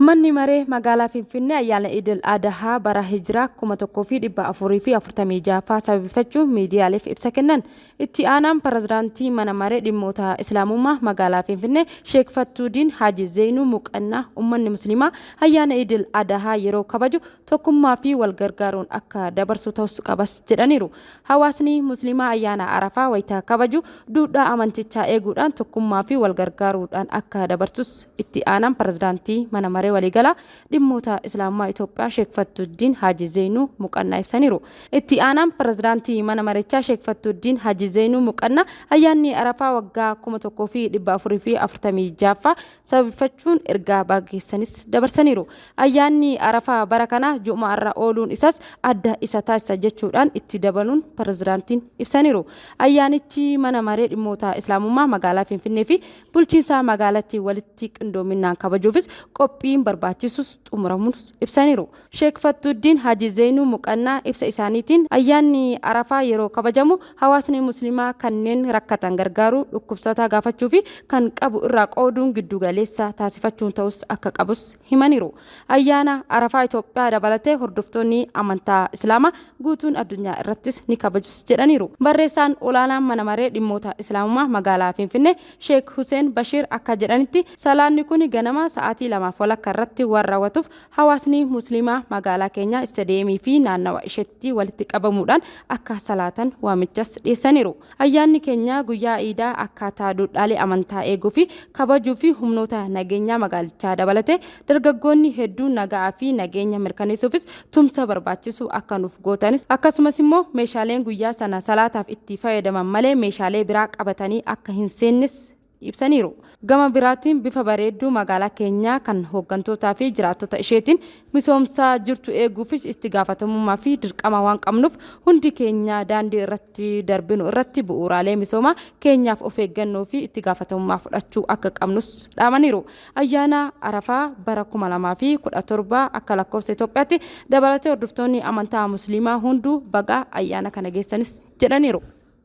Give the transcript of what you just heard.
Manni maree magaalaa Finfinnee ayyaana Idil Adhaa bara Hijiraa 1446 sababeeffachuun miidiyaaleef ibsa kennan. Itti aanaan pirezidaantii mana maree dhimmoota Islaamummaa magaalaa Finfinnee Sheek Fattuudiin Haaji Zeenuu Muqannaa uummanni Musliimaa ayyaana Idil Adhaa yeroo kabaju tokkummaa fi walgargaaruun akka dabarsu ta'us qabas jedhaniiru. Hawaasni Musliimaa ayyaana Arafaa wayita kabaju duudhaa amantichaa eeguudhaan tokkummaa fi walgargaaruudhaan akka dabarsus itti aanaan pirezidaantii mana maree waliigala dhimmoota Islaamummaa Itoophiyaa Sheek Fattuudiin Haaji Zeenuu Muqannaa ibsaniiru. Itti aanaan pirezidaantii mana marichaa Sheek Fattuudiin Haaji Zeenuu Muqannaa ayyaanni Arafaa waggaa 1446 sababeeffachuun ergaa bageessanis dabarsaniiru. Ayyaanni Arafaa bara kana Jumaarra ooluun isas adda isa taasisa jechuudhaan itti dabaluun pirezidaantiin ibsaniiru. Ayyaanichi mana maree dhimmoota Islaamummaa magaalaa Finfinnee fi bulchiinsa magaalattii walitti qindoominaan kabajuufis qophii barbaachisus xumuramuus ibsaniiru. Sheek Fattuudiin Haaji Zeenuu Muqannaa ibsa isaaniitiin ayyaanni Arafaa yeroo kabajamu hawaasni Musliimaa kanneen rakkatan gargaaruu, dhukkubsataa gaafachuu fi kan qabu irraa qooduun giddu galeessa taasifachuun ta'us akka qabus himaniiru. Ayyaana Arafaa Itoophiyaa dabalatee hordoftoonni amantaa Islaamaa guutuun addunyaa irrattis ni kabajus jedhaniiru. Barreessaan olaanaan mana maree dhimmoota Islaamummaa magaalaa Finfinnee Sheek Huseen Bashiir akka jedhanitti salaanni kun ganama sa'aatii 2:00 irratti waan raawwatuuf hawaasni Musliimaa magaalaa keenya istaadiyeemii fi naannawa isheetti walitti qabamuudhaan akka salaatan waamichas dhiyeessaniiru. Ayyaanni keenya guyyaa Iidaa akkaataa duudhaalee amantaa eeguu fi kabajuu fi humnoota nageenyaa magaalichaa dabalatee dargaggoonni hedduun nagaa fi nageenya mirkaneessuufis tumsa barbaachisu akka nuuf gootanis akkasumas immoo meeshaaleen guyyaa sana salaataaf itti fayyadaman malee meeshaalee biraa qabatanii akka hin seennes ibsaniiru. Gama biraatiin bifa bareedduu magaalaa keenyaa kan hooggantootaa fi jiraattota isheetiin misoomsaa jirtu eeguufis itti gaafatamummaa fi dirqama waan qabnuuf hundi keenya daandii irratti darbinu irratti bu'uuraalee misoomaa keenyaaf of eeggannoo fi itti gaafatamummaa fudhachuu akka qabnus dhaamaniiru. Ayyaana Arafaa bara 2017 akka lakkoofsa Itoophiyaatti dabalatee hordoftoonni amantaa Musliimaa hunduu baga ayyaana kana geessanis jedhaniiru.